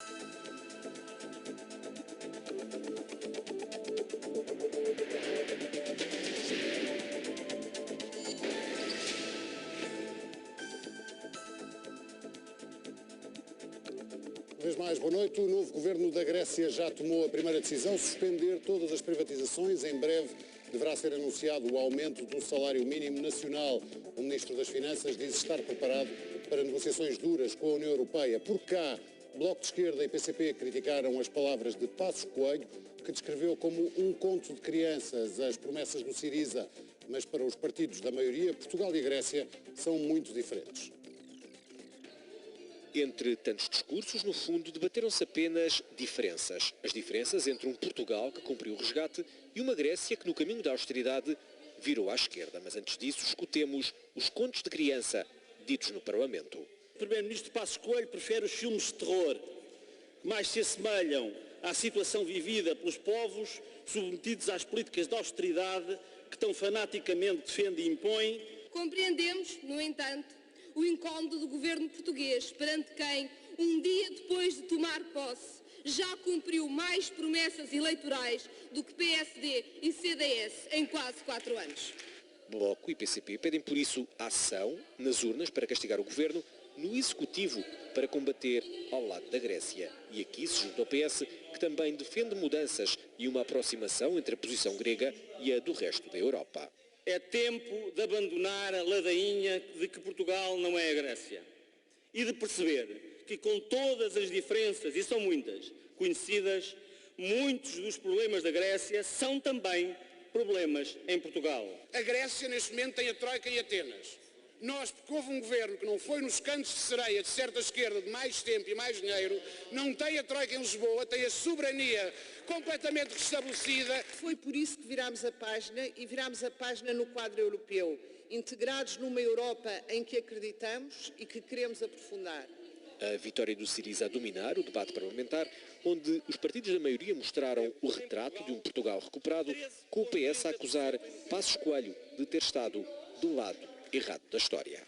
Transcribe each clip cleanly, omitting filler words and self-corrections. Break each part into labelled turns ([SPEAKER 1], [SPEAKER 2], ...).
[SPEAKER 1] Uma vez mais, boa noite. O novo governo da Grécia já tomou a primeira decisão, suspender todas as privatizações. Em breve deverá ser anunciado o aumento do salário mínimo nacional. O Ministro das Finanças diz estar preparado para negociações duras com a União Europeia. Por cá, Bloco de Esquerda e PCP criticaram as palavras de Passos Coelho, que descreveu como um conto de crianças as promessas do Syriza. Mas para os partidos da maioria, Portugal e a Grécia são muito diferentes.
[SPEAKER 2] Entre tantos discursos, no fundo, debateram-se apenas diferenças. As diferenças entre um Portugal que cumpriu o resgate e uma Grécia que, no caminho da austeridade, virou à esquerda. Mas antes disso, escutemos os contos de criança ditos no Parlamento.
[SPEAKER 3] O Primeiro-Ministro Passos Coelho prefere os filmes de terror, que mais se assemelham à situação vivida pelos povos submetidos às políticas de austeridade que tão fanaticamente defende e impõe.
[SPEAKER 4] Compreendemos, no entanto, o incómodo do governo português, perante quem, um dia depois de tomar posse, já cumpriu mais promessas eleitorais do que PSD e CDS em quase 4 anos.
[SPEAKER 2] Bloco e PCP pedem, por isso, ação nas urnas para castigar o governo, no Executivo para combater ao lado da Grécia. E aqui se junta ao PS, que também defende mudanças e uma aproximação entre a posição grega e a do resto da Europa.
[SPEAKER 3] É tempo de abandonar a ladainha de que Portugal não é a Grécia e de perceber que, com todas as diferenças, e são muitas, conhecidas, muitos dos problemas da Grécia são também problemas em Portugal.
[SPEAKER 5] A Grécia, neste momento, tem a Troika e Atenas. Nós, porque houve um governo que não foi nos cantos de sereia de certa esquerda de mais tempo e mais dinheiro, não tem a Troika em Lisboa, tem a soberania completamente restabelecida.
[SPEAKER 6] Foi por isso que virámos a página e virámos a página no quadro europeu, integrados numa Europa em que acreditamos e que queremos aprofundar.
[SPEAKER 2] A vitória do Syriza a dominar o debate parlamentar, onde os partidos da maioria mostraram o retrato de um Portugal recuperado, com o PS a acusar Passos Coelho de ter estado do lado errado da história.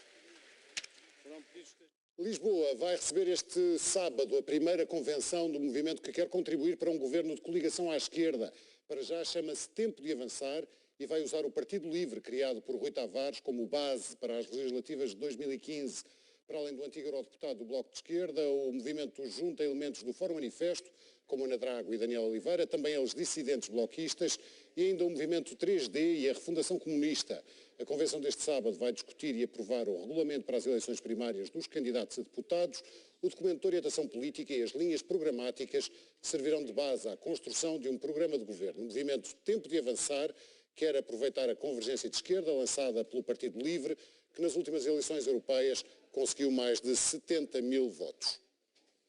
[SPEAKER 1] Lisboa vai receber este sábado a primeira convenção do movimento que quer contribuir para um governo de coligação à esquerda. Para já chama-se Tempo de Avançar e vai usar o Partido Livre, criado por Rui Tavares, como base para as legislativas de 2015. Para além do antigo eurodeputado do Bloco de Esquerda, o movimento junta elementos do Fórum Manifesto, como Ana Drago e Daniel Oliveira, também eles dissidentes bloquistas, e ainda o movimento 3D e a refundação comunista. A convenção deste sábado vai discutir e aprovar o regulamento para as eleições primárias dos candidatos a deputados, o documento de orientação política e as linhas programáticas que servirão de base à construção de um programa de governo. O movimento Tempo de Avançar quer aproveitar a convergência de esquerda lançada pelo Partido Livre, que nas últimas eleições europeias conseguiu mais de 70 mil votos.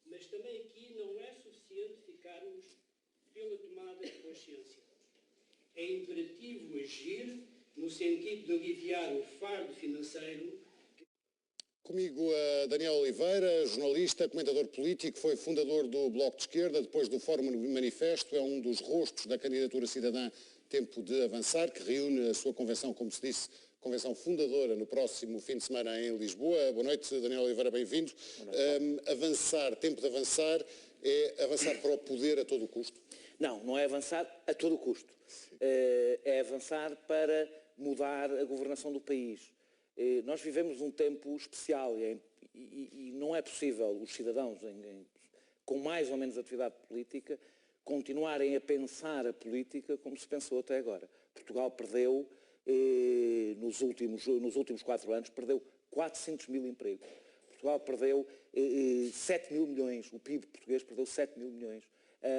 [SPEAKER 7] Mas também aqui não é suficiente ficarmos pela tomada de consciência. É imperativo agir no sentido de aliviar o fardo financeiro.
[SPEAKER 1] Comigo a Daniel Oliveira, jornalista, comentador político, foi fundador do Bloco de Esquerda, depois do Fórum Manifesto, é um dos rostos da candidatura cidadã Tempo de Avançar, que reúne a sua convenção, como se disse, convenção fundadora no próximo fim de semana em Lisboa. Boa noite, Daniel Oliveira, bem-vindo. Avançar, Tempo de Avançar, é avançar para o poder a todo o custo?
[SPEAKER 8] Não, não é avançar a todo o custo. É avançar para mudar a governação do país. Nós vivemos um tempo especial e não é possível os cidadãos, com mais ou menos atividade política, continuarem a pensar a política como se pensou até agora. Portugal perdeu, nos últimos 4 anos, perdeu 400 mil empregos. Portugal perdeu 7 mil milhões, o PIB português perdeu 7 mil milhões.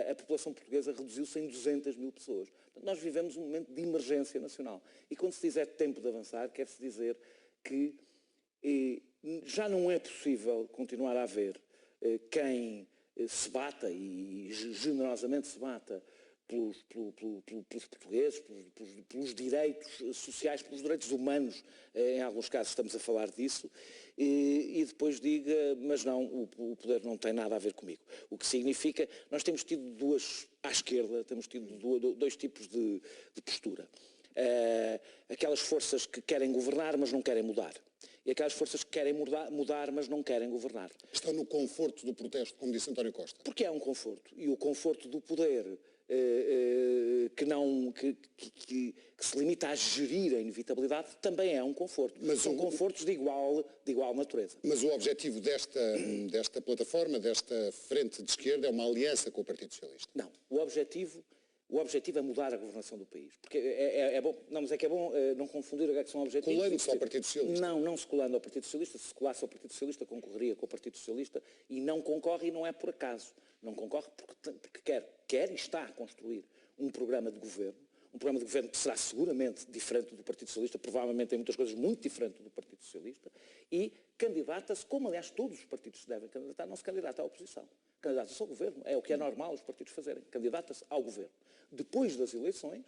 [SPEAKER 8] A população portuguesa reduziu-se em 200 mil pessoas. Portanto, nós vivemos um momento de emergência nacional. E quando se diz é tempo de avançar, quer-se dizer que já não é possível continuar a haver quem se bata e generosamente se bata pelos portugueses, pelos direitos sociais, pelos direitos humanos, em alguns casos estamos a falar disso, e depois diga, mas não, o poder não tem nada a ver comigo. O que significa, nós temos tido à esquerda, temos tido dois tipos de postura. Aquelas forças que querem governar, mas não querem mudar. e aquelas forças que querem mudar, mas não querem governar.
[SPEAKER 1] Estão no conforto do protesto, como disse António Costa.
[SPEAKER 8] Porque é um conforto. E o conforto do poder que se limita a gerir a inevitabilidade também é um conforto. Mas são confortos de igual natureza.
[SPEAKER 1] Mas o objetivo desta plataforma, desta frente de esquerda, é uma aliança com o Partido Socialista?
[SPEAKER 8] Não. O objetivo é mudar a governação do país. Porque é bom, não, mas é que é bom não confundir o que são objetivos.
[SPEAKER 1] Colando-se ao Partido Socialista?
[SPEAKER 8] Não se colando ao Partido Socialista. Se colasse ao Partido Socialista, concorreria com o Partido Socialista e não concorre, e não é por acaso. Não concorre porque quer e está a construir um programa de governo que será seguramente diferente do Partido Socialista, provavelmente em muitas coisas muito diferente do Partido Socialista, e candidata-se, como aliás todos os partidos se devem candidatar, não se candidata à oposição. Candidata-se ao governo, é o que é normal os partidos fazerem, candidata-se ao governo. Depois das eleições,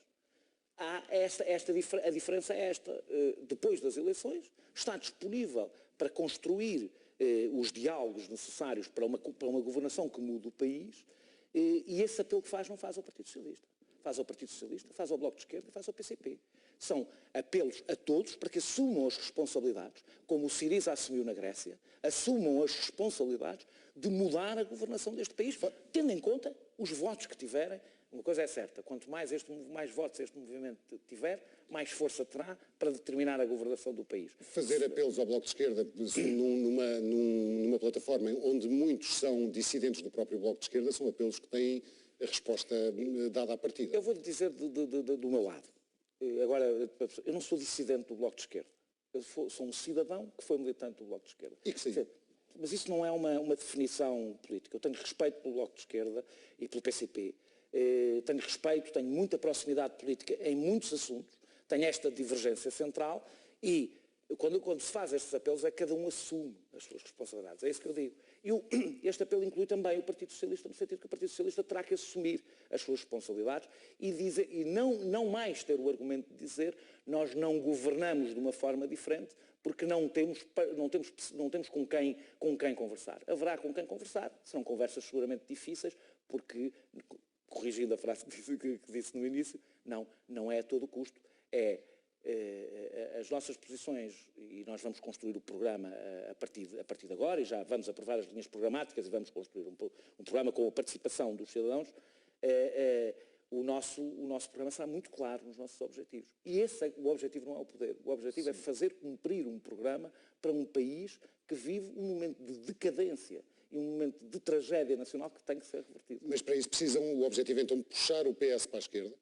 [SPEAKER 8] a diferença é esta. Depois das eleições, está disponível para construir os diálogos necessários para uma governação que mude o país, e esse apelo que faz não faz ao Partido Socialista. Faz ao Partido Socialista, faz ao Bloco de Esquerda e faz ao PCP. São apelos a todos para que assumam as responsabilidades, como o Syriza assumiu na Grécia, assumam as responsabilidades de mudar a governação deste país, tendo em conta os votos que tiverem. Uma coisa é certa, quanto mais votos este movimento tiver, mais força terá para determinar a governação do país.
[SPEAKER 1] Fazer apelos ao Bloco de Esquerda numa plataforma onde muitos são dissidentes do próprio Bloco de Esquerda são apelos que têm a resposta dada à partida.
[SPEAKER 8] Eu vou-lhe dizer do meu lado. Agora, eu não sou dissidente do Bloco de Esquerda. Eu sou um cidadão que foi militante do Bloco de Esquerda.
[SPEAKER 1] E que sim.
[SPEAKER 8] Mas isso não é uma definição política. Eu tenho respeito pelo Bloco de Esquerda e pelo PCP. Tenho respeito, tenho muita proximidade política em muitos assuntos. Tenho esta divergência central e quando se faz estes apelos cada um assume as suas responsabilidades. É isso que eu digo. E este apelo inclui também o Partido Socialista, no sentido que o Partido Socialista terá que assumir as suas responsabilidades e não mais ter o argumento de dizer nós não governamos de uma forma diferente porque não temos com quem conversar. Haverá com quem conversar, serão conversas seguramente difíceis, porque, corrigindo a frase que disse no início, não é a todo custo, as nossas posições, e nós vamos construir o programa a partir de agora, e já vamos aprovar as linhas programáticas e vamos construir um programa com a participação dos cidadãos, o nosso programa será muito claro nos nossos objetivos. E o objetivo não é o poder, o objetivo é fazer cumprir um programa para um país que vive um momento de decadência e um momento de tragédia nacional que tem que ser revertido.
[SPEAKER 1] Mas para isso o objetivo então de puxar o PS para a esquerda?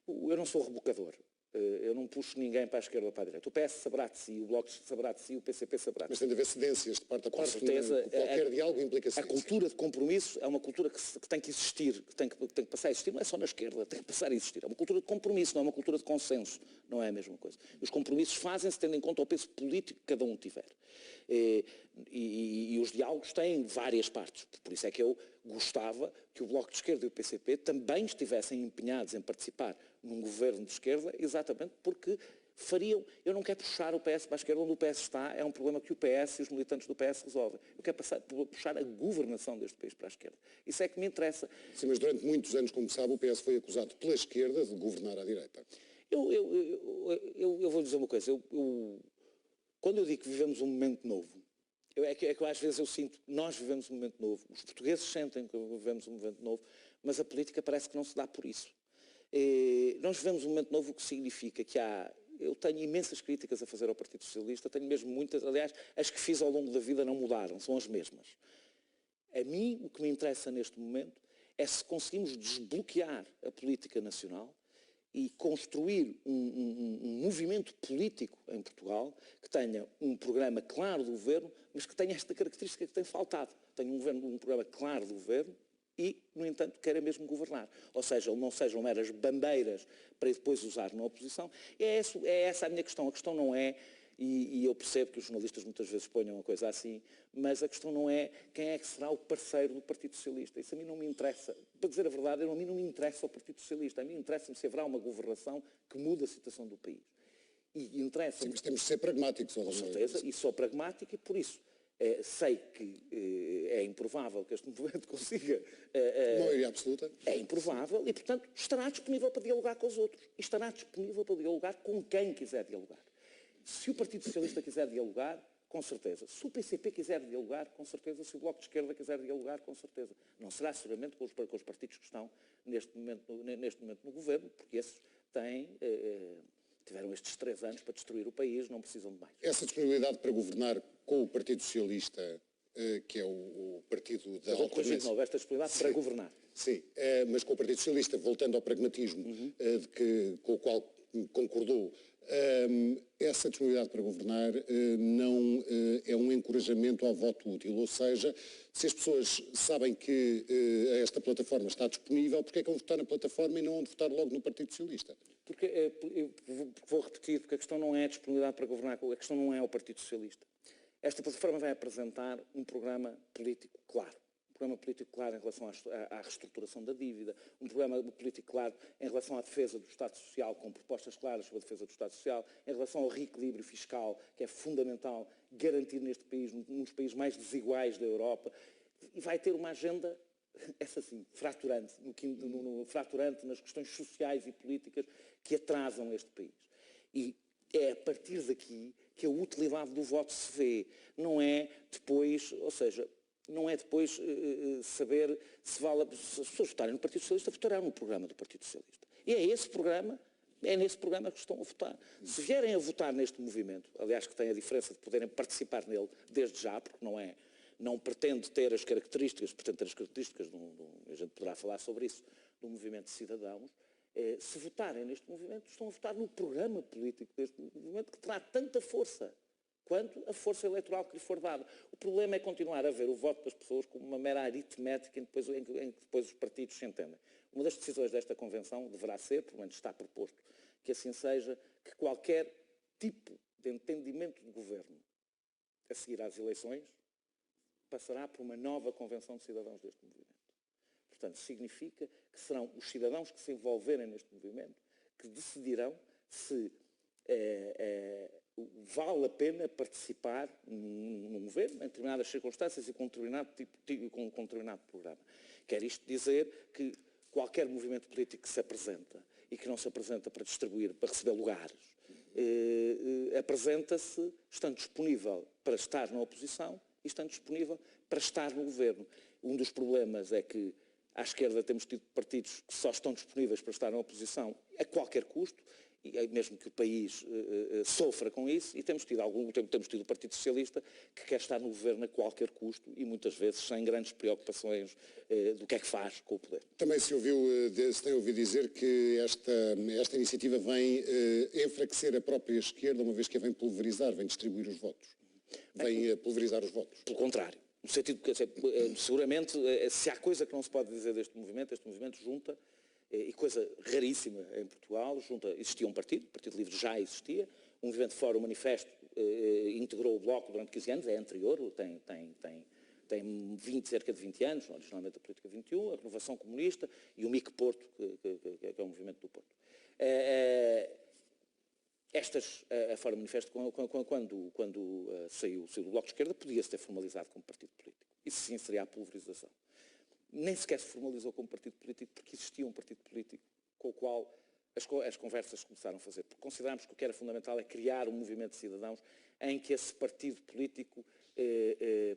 [SPEAKER 8] Eu não sou rebocador. Eu não puxo ninguém para a esquerda ou para a direita. O PS saberá de si, o Bloco saberá de si, o PCP saberá de si.
[SPEAKER 1] Mas tem de haver cedências de parte a parte.
[SPEAKER 8] Com certeza.
[SPEAKER 1] Qualquer diálogo implica cedências.
[SPEAKER 8] A cultura de compromisso é uma cultura que tem que existir, que tem que passar a existir, não é só na esquerda, tem que passar a existir. É uma cultura de compromisso, não é uma cultura de consenso. Não é a mesma coisa. Os compromissos fazem-se tendo em conta o peso político que cada um tiver. E os diálogos têm várias partes. Por isso é que eu gostava que o Bloco de Esquerda e o PCP também estivessem empenhados em participar num governo de esquerda, exatamente porque fariam... Eu não quero puxar o PS para a esquerda, onde o PS está, é um problema que o PS e os militantes do PS resolvem. Eu quero puxar a governação deste país para a esquerda. Isso é que me interessa.
[SPEAKER 1] Sim, mas durante muitos anos, como sabe, o PS foi acusado pela esquerda de governar à direita.
[SPEAKER 8] Eu vou dizer uma coisa. Quando eu digo que vivemos um momento novo, é que às vezes eu sinto que nós vivemos um momento novo, os portugueses sentem que vivemos um momento novo, mas a política parece que não se dá por isso. Nós vivemos um momento novo, o que significa que eu tenho imensas críticas a fazer ao Partido Socialista, tenho mesmo muitas, aliás, as que fiz ao longo da vida não mudaram, são as mesmas. A mim, o que me interessa neste momento é se conseguimos desbloquear a política nacional e construir um movimento político em Portugal que tenha um programa claro do governo, mas que tenha esta característica que tem faltado. Tenha um programa claro do governo e, no entanto, queira mesmo governar. Ou seja, não sejam meras bandeiras para depois usar na oposição. É essa a minha questão. A questão não é, e eu percebo que os jornalistas muitas vezes ponham uma coisa assim, mas a questão não é quem é que será o parceiro do Partido Socialista. Isso a mim não me interessa. Para dizer a verdade, a mim não me interessa o Partido Socialista. A mim interessa-me se haverá uma governação que mude a situação do país. E interessa-me...
[SPEAKER 1] Sim, mas temos de ser pragmáticos.
[SPEAKER 8] Com certeza, e sou pragmático e por isso sei que é improvável que este movimento consiga...
[SPEAKER 1] maioria absoluta.
[SPEAKER 8] É improvável e, portanto, estará disponível para dialogar com os outros. E estará disponível para dialogar com quem quiser dialogar. Se o Partido Socialista quiser dialogar, com certeza. Se o PCP quiser dialogar, com certeza. Se o Bloco de Esquerda quiser dialogar, com certeza. Não será seguramente com os partidos que estão neste momento no governo, porque esses tiveram estes 3 anos para destruir o país, não precisam de mais.
[SPEAKER 1] Essa disponibilidade para governar com o Partido Socialista, que é o partido da
[SPEAKER 8] alternância... esta disponibilidade para governar.
[SPEAKER 1] Sim, mas com o Partido Socialista, voltando ao pragmatismo com o qual concordou, essa disponibilidade para governar não é um encorajamento ao voto útil, ou seja, se as pessoas sabem que esta plataforma está disponível, porque é que vão votar na plataforma e não vão votar logo no Partido Socialista?
[SPEAKER 8] Porque vou repetir, porque a questão não é a disponibilidade para governar, a questão não é o Partido Socialista. Esta plataforma vai apresentar um programa político claro. Um programa político claro em relação à reestruturação da dívida, um programa político claro em relação à defesa do Estado Social, com propostas claras sobre a defesa do Estado Social, em relação ao reequilíbrio fiscal, que é fundamental garantir neste país, num dos países mais desiguais da Europa, e vai ter uma agenda, essa sim, fraturante, fraturante nas questões sociais e políticas que atrasam este país. E é a partir daqui que a utilidade do voto se vê, não é depois, ou seja, não é depois saber se vale... Se as pessoas votarem no Partido Socialista, votarão no programa do Partido Socialista. E é esse programa, é nesse programa que estão a votar. Se vierem a votar neste movimento, aliás que tem a diferença de poderem participar nele desde já, porque não pretende ter as características, a gente poderá falar sobre isso, do movimento de cidadãos, se votarem neste movimento, estão a votar no programa político deste movimento que terá tanta força quanto a força eleitoral que lhe for dada. O problema é continuar a ver o voto das pessoas como uma mera aritmética em que depois os partidos se entendem. Uma das decisões desta Convenção deverá ser, pelo menos está proposto, que assim seja, que qualquer tipo de entendimento de governo a seguir às eleições passará por uma nova Convenção de Cidadãos deste movimento. Portanto, significa que serão os cidadãos que se envolverem neste movimento que decidirão se vale a pena participar num governo, em determinadas circunstâncias e com um determinado programa. Quer isto dizer que qualquer movimento político que se apresenta e que não se apresenta para distribuir, para receber lugares, apresenta-se estando disponível para estar na oposição e estando disponível para estar no governo. Um dos problemas é que à esquerda temos tido partidos que só estão disponíveis para estar na oposição a qualquer custo, e mesmo que o país sofra com isso, e temos tido o Partido Socialista que quer estar no governo a qualquer custo e muitas vezes sem grandes preocupações do que é que faz com o poder.
[SPEAKER 1] Também se tem ouvido dizer que esta iniciativa vem enfraquecer a própria esquerda, uma vez que a vem pulverizar, vem distribuir os votos, vem pulverizar os votos.
[SPEAKER 8] Pelo contrário. No sentido que, seguramente, se há coisa que não se pode dizer deste movimento, este movimento junta, e coisa raríssima em Portugal, existia um partido, o Partido Livre já existia, o movimento Fórum Manifesto integrou o Bloco durante 15 anos, é anterior, tem cerca de 20 anos, originalmente a Política 21, a Renovação Comunista e o MIC Porto, que é o movimento do Porto. A Fórum Manifesto, quando saiu do Bloco de Esquerda, podia-se ter formalizado como partido político. Isso sim seria a pulverização. Nem sequer se formalizou como partido político porque existia um partido político com o qual as conversas começaram a fazer. Porque considerámos que o que era fundamental é criar um movimento de cidadãos em que esse partido político,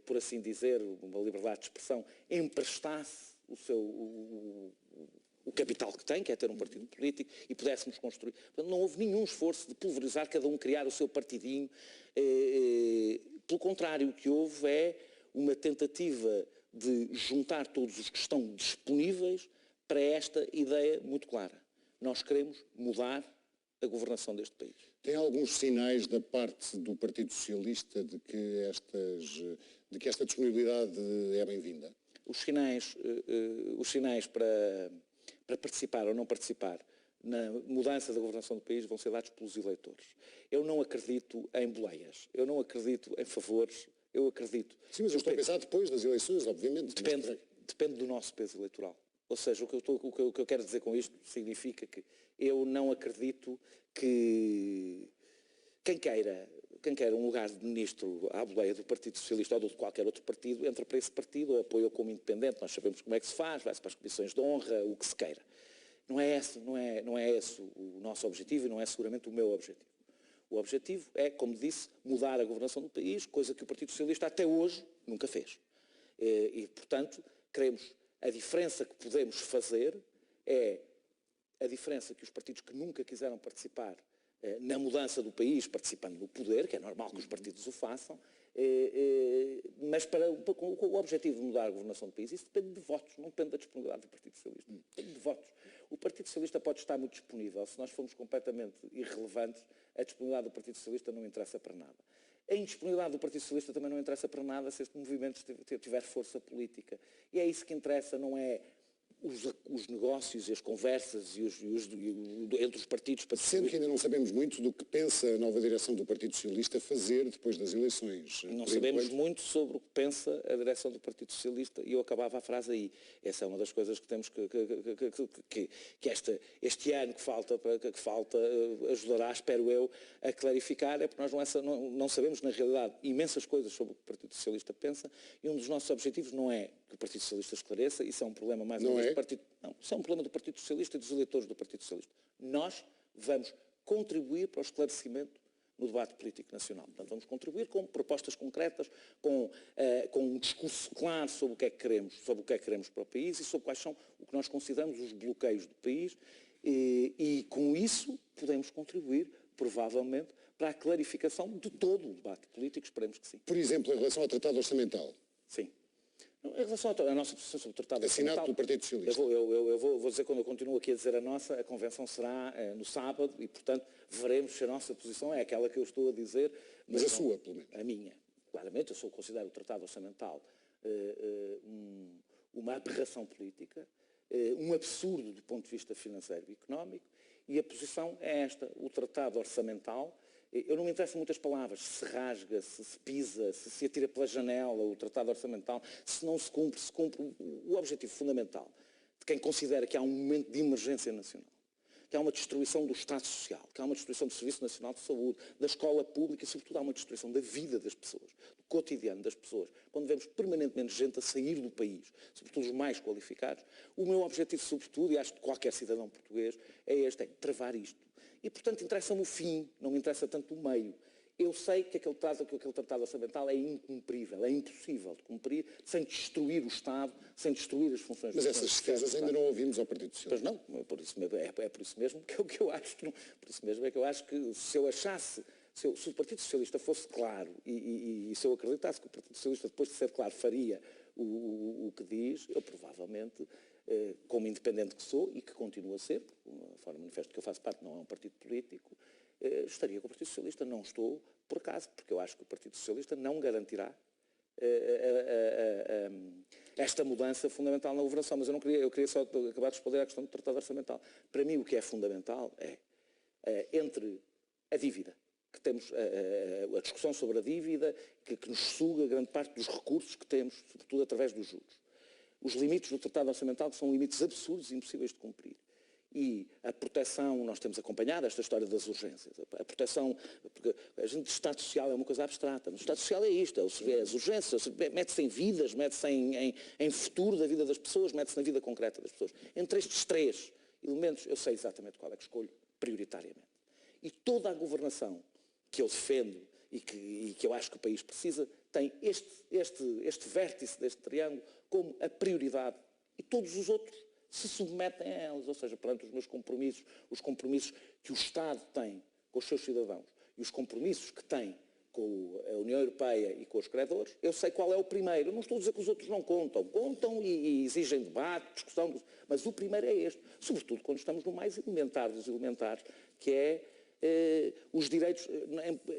[SPEAKER 8] por assim dizer, uma liberdade de expressão, emprestasse o capital que tem, que é ter um partido político, e pudéssemos construir. Portanto, não houve nenhum esforço de pulverizar, cada um criar o seu partidinho. Pelo contrário, o que houve é uma tentativa de juntar todos os que estão disponíveis para esta ideia muito clara. Nós queremos mudar a governação deste país.
[SPEAKER 1] Tem alguns sinais da parte do Partido Socialista de que esta disponibilidade é bem-vinda?
[SPEAKER 8] Os sinais para participar ou não participar na mudança da governação do país vão ser dados pelos eleitores. Eu não acredito em boleias, eu não acredito em favores, eu acredito...
[SPEAKER 1] Sim, mas eu estou a pensar depois das eleições, obviamente.
[SPEAKER 8] Depende do nosso peso eleitoral. Ou seja, o que eu quero dizer com isto significa que eu não acredito que quem queira um lugar de ministro à boleia do Partido Socialista ou de qualquer outro partido, entra para esse partido ou apoia como independente. Nós sabemos como é que se faz, vai-se para as comissões de honra, o que se queira. Não é esse o nosso objetivo e não é seguramente o meu objetivo. O objetivo é, como disse, mudar a governação do país, coisa que o Partido Socialista até hoje nunca fez. E, portanto, queremos, a diferença que podemos fazer é a diferença que os partidos que nunca quiseram participar na mudança do país, participando no poder, que é normal que os partidos o façam, mas com o objetivo de mudar a governação do país. Isso depende de votos, não depende da disponibilidade do Partido Socialista. Depende de votos. O Partido Socialista pode estar muito disponível. Se nós formos completamente irrelevantes, a disponibilidade do Partido Socialista não interessa para nada. A indisponibilidade do Partido Socialista também não interessa para nada se este movimento tiver força política. E é isso que interessa, não é os negócios e as conversas entre os partidos.
[SPEAKER 1] Sendo que ainda não sabemos muito do que pensa a nova direção do Partido Socialista fazer depois das eleições.
[SPEAKER 8] Não sabemos muito sobre o que pensa a direção do Partido Socialista, e eu acabava a frase aí. Essa é uma das coisas que temos que este ano que falta ajudará, espero eu, a clarificar, é porque nós não sabemos, na realidade, imensas coisas sobre o que o Partido Socialista pensa, e um dos nossos objetivos não é que o Partido Socialista esclareça, isso é um problema mais ou menos do Partido... Não, isso é um problema do Partido Socialista e dos eleitores do Partido Socialista. Nós vamos contribuir para o esclarecimento no debate político nacional. Portanto, vamos contribuir com propostas concretas, com um discurso claro sobre o que é que queremos para o país e sobre quais são o que nós consideramos os bloqueios do país, e com isso podemos contribuir, provavelmente, para a clarificação de todo o debate político, esperemos que sim.
[SPEAKER 1] Por exemplo, em relação ao Tratado Orçamental.
[SPEAKER 8] Sim. Em relação à nossa posição sobre o Tratado Orçamental...
[SPEAKER 1] Assinado pelo Partido Socialista.
[SPEAKER 8] Eu vou dizer, quando eu continuo aqui a dizer a nossa, a convenção será no sábado e, portanto, veremos se a nossa posição é aquela que eu estou a dizer.
[SPEAKER 1] Mas a sua, pelo menos.
[SPEAKER 8] A minha. Claramente, eu considero o Tratado Orçamental uma aberração política, um absurdo do ponto de vista financeiro e económico, e a posição é esta. O Tratado Orçamental... Eu não me interessam muitas palavras, se rasga, se pisa, se atira pela janela o Tratado Orçamental, se não se cumpre, o objetivo fundamental de quem considera que há um momento de emergência nacional, que há uma destruição do Estado Social, que há uma destruição do Serviço Nacional de Saúde, da escola pública e, sobretudo, há uma destruição da vida das pessoas, do cotidiano das pessoas. Quando vemos permanentemente gente a sair do país, sobretudo os mais qualificados, o meu objetivo, sobretudo, e acho que qualquer cidadão português, é travar isto. E, portanto, interessa-me o fim, não me interessa tanto o meio. Eu sei que aquele tratado orçamental é incumprível, é impossível de cumprir sem destruir o Estado, sem destruir as funções...
[SPEAKER 1] Mas essas defesas ainda não ouvimos ao Partido Socialista.
[SPEAKER 8] Pois não, é por isso mesmo que eu acho que... Por isso mesmo é que eu acho que se eu achasse... Se o Partido Socialista fosse claro e se eu acreditasse que o Partido Socialista, depois de ser claro, faria o que diz, eu provavelmente... como independente que sou e que continuo a ser, a forma manifesto que eu faço parte não é um partido político, estaria com o Partido Socialista. Não estou por acaso, porque eu acho que o Partido Socialista não garantirá esta mudança fundamental na governação. Mas eu queria só acabar de responder à questão do Tratado Orçamental. Para mim o que é fundamental é entre a dívida, que temos a discussão sobre a dívida, que nos suga grande parte dos recursos que temos, sobretudo através dos juros. Os limites do Tratado Orçamental, que são limites absurdos e impossíveis de cumprir. E a proteção, nós temos acompanhado esta história das urgências. A proteção, porque a gente de Estado Social é uma coisa abstrata, mas o Estado Social é isto, é as urgências, mete-se em vidas, mete-se em futuro da vida das pessoas, mete-se na vida concreta das pessoas. Entre estes três elementos, eu sei exatamente qual é que escolho prioritariamente. E toda a governação que eu defendo e que eu acho que o país precisa, tem este vértice deste triângulo como a prioridade, e todos os outros se submetem a elas, ou seja, perante os meus compromissos, os compromissos que o Estado tem com os seus cidadãos e os compromissos que tem com a União Europeia e com os credores, eu sei qual é o primeiro. Eu não estou a dizer que os outros não contam. Contam e exigem debate, discussão, mas o primeiro é este, sobretudo quando estamos no mais elementar dos elementares, que é os direitos.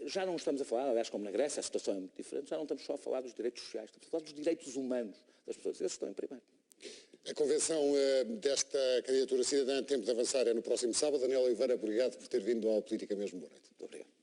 [SPEAKER 8] Já não estamos a falar, aliás, como na Grécia, a situação é muito diferente, já não estamos só a falar dos direitos sociais, estamos a falar dos direitos humanos das pessoas. Esses estão em primeiro.
[SPEAKER 1] A convenção desta candidatura cidadã Tempo de Avançar é no próximo sábado. Daniel Oliveira, obrigado por ter vindo ao Política Mesmo. Boa noite.
[SPEAKER 8] Muito obrigado.